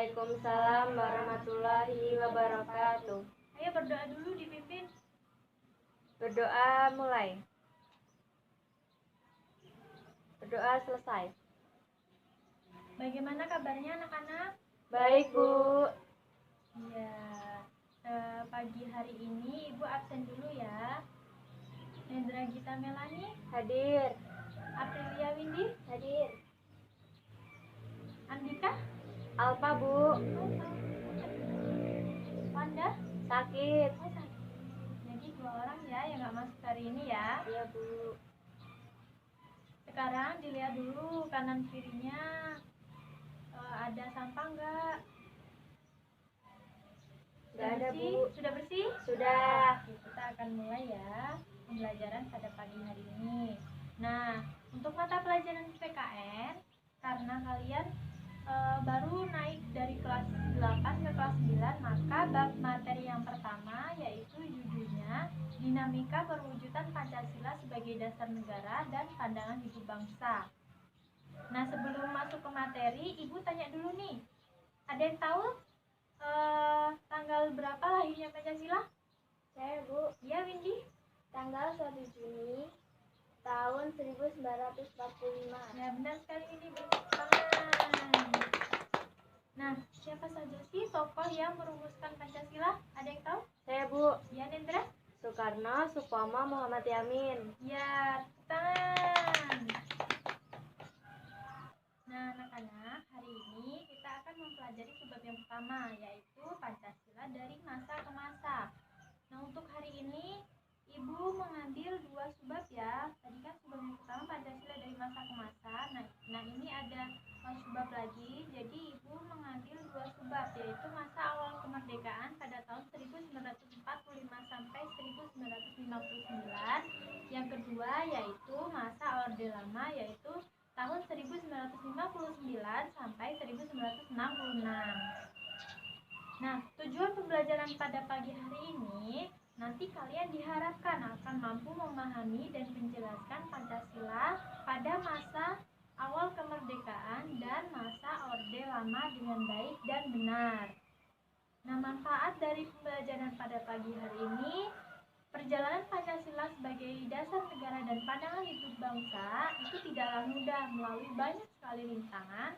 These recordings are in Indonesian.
Waalaikumsalam warahmatullahi wabarakatuh. Ayo berdoa dulu dipimpin. Berdoa mulai. Berdoa selesai. Bagaimana kabarnya anak-anak? Baik, Bu. Ya, pagi hari ini Ibu absen dulu ya. Nendra Gita Melani Hadir. Aprilia Windy Hadir. Andika Alfa, Bu. Wanda Sakit. Jadi 2 orang ya yang nggak masuk hari ini ya. Iya, Bu. Sekarang dilihat dulu kanan kirinya ada sampah nggak? Nggak ada, Bu. Sudah bersih? Sudah. Oke, kita akan mulai ya pembelajaran pada pagi hari ini. Nah, untuk mata pelajaran PKN, karena kalian baru naik dari kelas 8 ke kelas 9, maka bab materi yang pertama yaitu judulnya Dinamika Perwujudan Pancasila sebagai Dasar Negara dan Pandangan Hidup Bangsa. Nah, sebelum masuk ke materi, Ibu tanya dulu nih. Ada yang tahu tanggal berapa lahirnya Pancasila? Saya, Bu. Iya, Windy. Tanggal 1 Juni tahun 1945. Ya, benar sekali ini, tangan. Nah, siapa saja sih tokoh yang merumuskan Pancasila? Ada yang tahu? Saya, Bu. Ya, Nendra? Soekarno, Supomo, Muhammad Yamin. Ya, tangan. Nah, anak-anak, hari ini kita akan mempelajari bab yang pertama, yaitu Pancasila dari masa ke masa. Nah, untuk hari ini Ibu mengambil 2 subbab ya. Tadi kan subbab yang pertama Pancasila dari masa ke masa. Nah ini ada subbab lagi. Jadi Ibu mengambil 2 subbab, yaitu masa awal kemerdekaan pada tahun 1945 sampai 1959. Yang kedua yaitu masa Orde Lama, yaitu tahun 1959 sampai 1966. Nah, tujuan pembelajaran pada pagi hari ini, nanti kalian diharapkan akan mampu memahami dan menjelaskan Pancasila pada masa awal kemerdekaan dan masa Orde Lama dengan baik dan benar. Nah, manfaat dari pembelajaran pada pagi hari ini, perjalanan Pancasila sebagai dasar negara dan pandangan hidup bangsa itu tidaklah mudah, melalui banyak sekali rintangan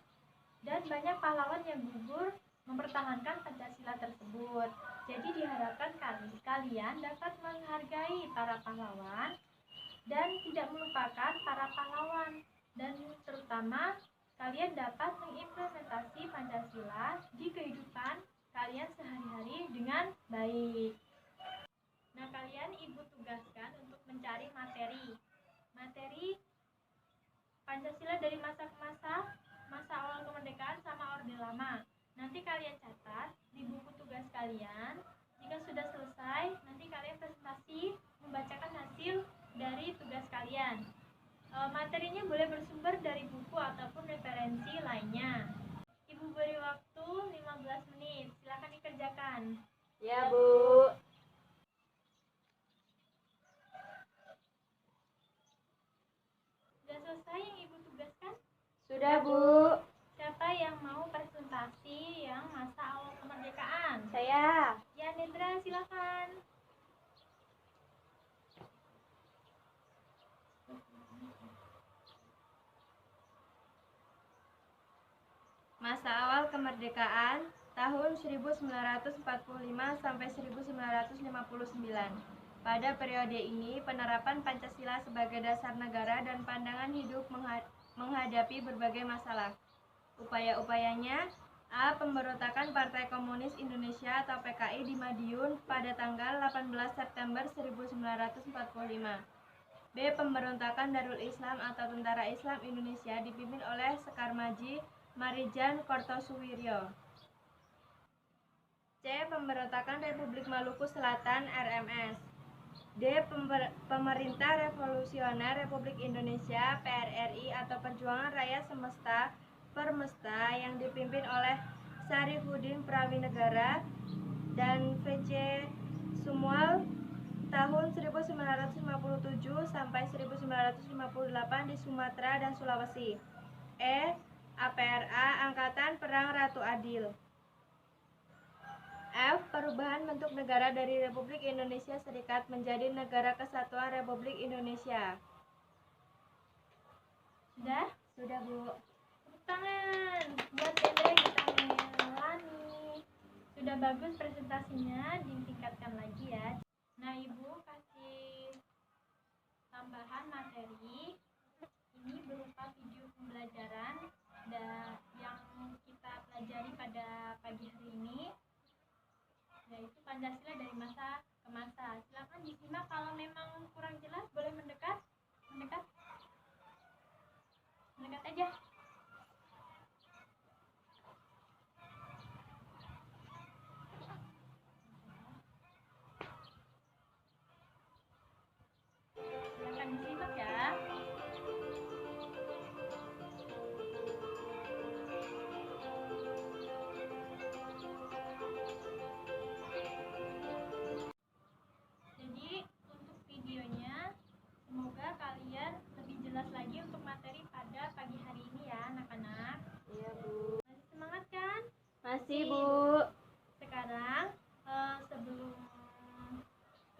dan banyak pahlawan yang gugur mempertahankan Pancasila tersebut. Jadi diharapkan kalian dapat menghargai para pahlawan dan tidak melupakan para pahlawan, dan terutama kalian dapat mengimplementasi Pancasila di kehidupan kalian sehari-hari dengan baik. Nah, kalian Ibu tugaskan untuk mencari materi Pancasila dari masa ke masa, masa awal kemerdekaan sama Orde Lama. Nanti kalian catat di buku tugas kalian. Jika sudah selesai, nanti kalian presentasi membacakan hasil dari tugas kalian. Materinya boleh bersumber dari buku ataupun referensi lainnya. Ibu beri waktu 15 menit. Silakan dikerjakan. Ya, Bu. Sudah selesai yang Ibu tugaskan? Sudah, Bu. Siapa yang mau presentasi yang masa awal kemerdekaan? Saya. Ya, Nendra, silakan. Masa awal kemerdekaan tahun 1945 sampai 1959. Pada periode ini, penerapan Pancasila sebagai dasar negara dan pandangan hidup menghadapi berbagai masalah. Upaya-upayanya: A. Pemberontakan Partai Komunis Indonesia atau PKI di Madiun pada tanggal 18 September 1945. B. Pemberontakan Darul Islam atau Tentara Islam Indonesia dipimpin oleh Sekar Maji Marijan Kartosuwiryo. C. Pemberontakan Republik Maluku Selatan RMS. D. Pemerintah Revolusioner Republik Indonesia PRRI atau Perjuangan Rakyat Semesta Permesta yang dipimpin oleh Sarifuddin Prawinegara dan V.C. Sumual tahun 1957 sampai 1958 di Sumatera dan Sulawesi. E. APRA Angkatan Perang Ratu Adil. F. Perubahan bentuk negara dari Republik Indonesia Serikat menjadi Negara Kesatuan Republik Indonesia. Sudah? Sudah, Bu. Tepuk tangan buat Dede kita Melani. Sudah bagus presentasinya, ditingkatkan lagi ya. Nah, Ibu kasih tambahan materi. Ini berupa video pembelajaran yang kita pelajari pada pagi hari ini, yaitu Pancasila dari masa ke masa. Silakan disimak, kalau memang kurang jelas boleh mendekat aja. Silakan disimak ya. Jadi untuk videonya, semoga kalian lebih jelas lagi untuk materi pada pagi hari ini ya anak-anak. Iya, Bu. Masih semangat kan? Masih, Bu. Sekarang sebelum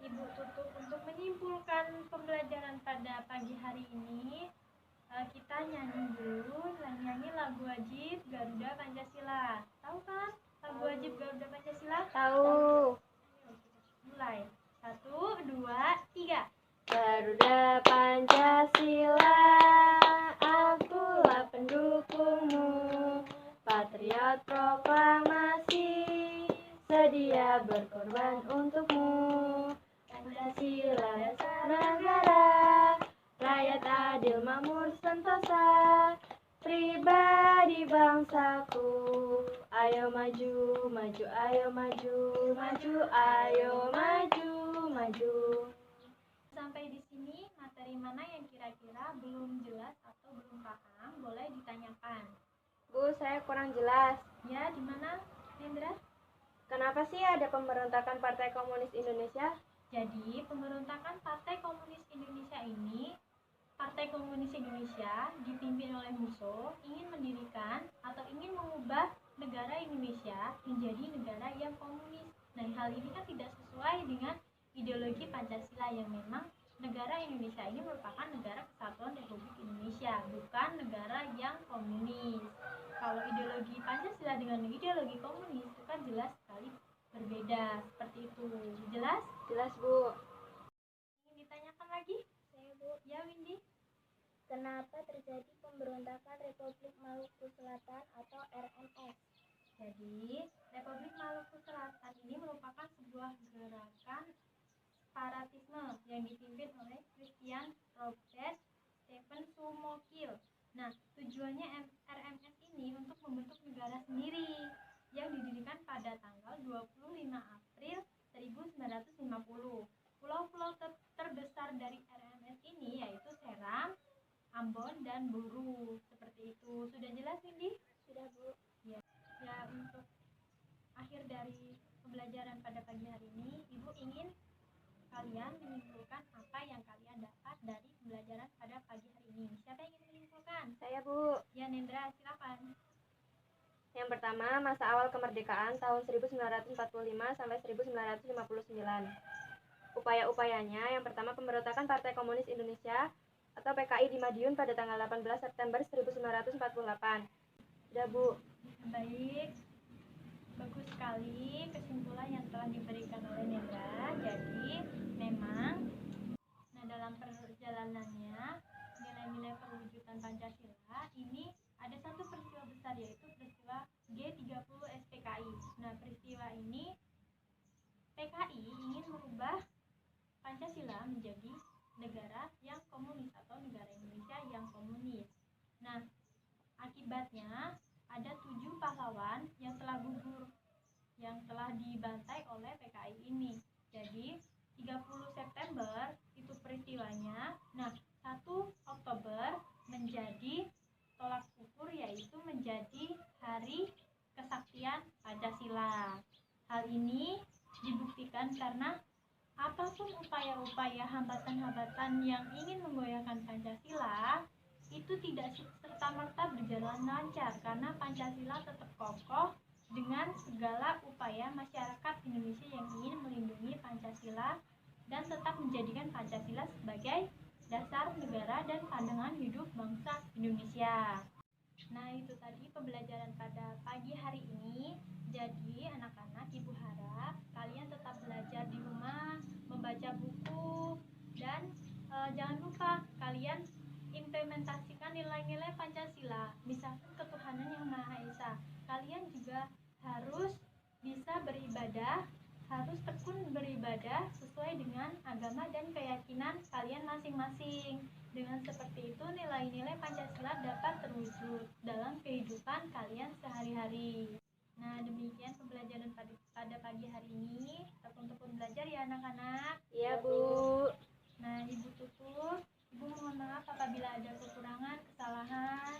Ibu tutup untuk menyimpulkan pembelajaran pada pagi hari ini, kita nyanyi dulu, nyanyi lagu wajib Garuda Pancasila. Tahu kan lagu wajib Garuda Pancasila? Tahu. Mulai. 1, 2, 3. Garuda Pancasila, akulah pendukungmu, patriot proklamasi, sedia berkorban untukmu. Pancasila dasar negara, rakyat adil makmur sentosa, pribadi bangsaku. Ayo maju, maju, ayo maju, maju, ayo maju, maju. Sampai di sini materi mana yang kira-kira belum jelas atau belum paham, boleh ditanyakan. Bu, saya kurang jelas. Ya, di mana, Hendra? Kenapa sih ada pemberontakan Partai Komunis Indonesia? Jadi, pemberontakan Partai Komunis Indonesia ini, Partai Komunis Indonesia dipimpin oleh Musso ingin mendirikan atau ingin mengubah negara Indonesia menjadi negara yang komunis. Nah, hal ini kan tidak sesuai dengan ideologi Pancasila yang memang negara Indonesia ini merupakan negara kesatuan Republik Indonesia, bukan negara yang komunis. Kalau ideologi Pancasila dengan ideologi komunis itu kan jelas sekali berbeda, seperti itu. Jelas? Jelas, Bu. Ingin ditanyakan lagi? Saya, Bu. Ya, Windy. Kenapa terjadi pemberontakan Republik Maluku Selatan atau RMS? Jadi, Republik Maluku Selatan ini merupakan sebuah gerakan separatisme yang dipimpin oleh Christian Robert Stephen Sumokil. Nah, tujuannya RMS ini untuk membentuk negara sendiri yang didirikan pada tanggal 25 April 1950. Pulau-pulau terbesar dari RMS ini yaitu Seram, Ambon, dan Buru. Seperti itu. Sudah jelas, Windy? Sudah, Bu. Ya, untuk akhir dari pembelajaran pada pagi hari ini, Ibu ingin kalian menyimpulkan apa yang kalian dapat dari pembelajaran pada pagi hari ini. Siapa yang ingin menyimpulkan? Saya, Bu. Ya, Nendra, silakan. Yang pertama, masa awal kemerdekaan tahun 1945 sampai 1959. Upaya-upayanya, yang pertama pemberontakan Partai Komunis Indonesia atau PKI di Madiun pada tanggal 18 September 1948. Sudah, Bu. Baik, bagus sekali kesimpulan yang telah diberikan oleh Nendra. Jadi, memang dalam perjalanannya nilai-nilai perwujudan Pancasila ini ada satu peristiwa besar, yaitu peristiwa G30 SPKI. Nah, peristiwa ini PKI ingin merubah Pancasila menjadi negara yang komunis atau negara Indonesia yang komunis. Nah, akibatnya ada 7 pahlawan yang telah gugur, yang telah dibantai oleh PKI ini. Jadi 30 September itu peristiwanya. Nah, 1 Oktober menjadi tolak ukur, yaitu menjadi hari kesaktian Pancasila. Hal ini dibuktikan karena apapun upaya-upaya hambatan-hambatan yang ingin menggoyahkan Pancasila itu tidak serta-merta berjalan lancar, karena Pancasila tetap kokoh dengan segala upaya masyarakat Indonesia yang ingin melindungi Pancasila dan tetap menjadikan Pancasila sebagai dasar negara dan pandangan hidup bangsa Indonesia. Nah, itu tadi pembelajaran pada pagi hari ini. Jadi, anak-anak, Ibu harap kalian tetap belajar di rumah, membaca buku, dan jangan lupa kalian implementasikan nilai-nilai Pancasila, misalkan ketuhanan yang Maha Esa. Kalian juga harus bisa beribadah, harus tekun beribadah sesuai dengan agama dan keyakinan kalian masing-masing. Dengan seperti itu, nilai-nilai Pancasila dapat terwujud dalam kehidupan kalian sehari-hari. Nah, demikian pembelajaran pada pagi hari ini. Tekun-tekun belajar ya anak-anak. Iya, Bu. Nah, Ibu tutup. Ibu mohon maaf apabila ada kekurangan, kesalahan.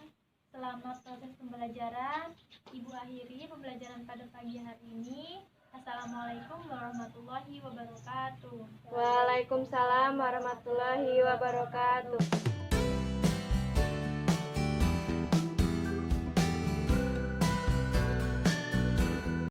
Selama proses pembelajaran, Ibu akhiri pembelajaran pada pagi hari ini. Assalamualaikum warahmatullahi wabarakatuh. Waalaikumsalam warahmatullahi wabarakatuh.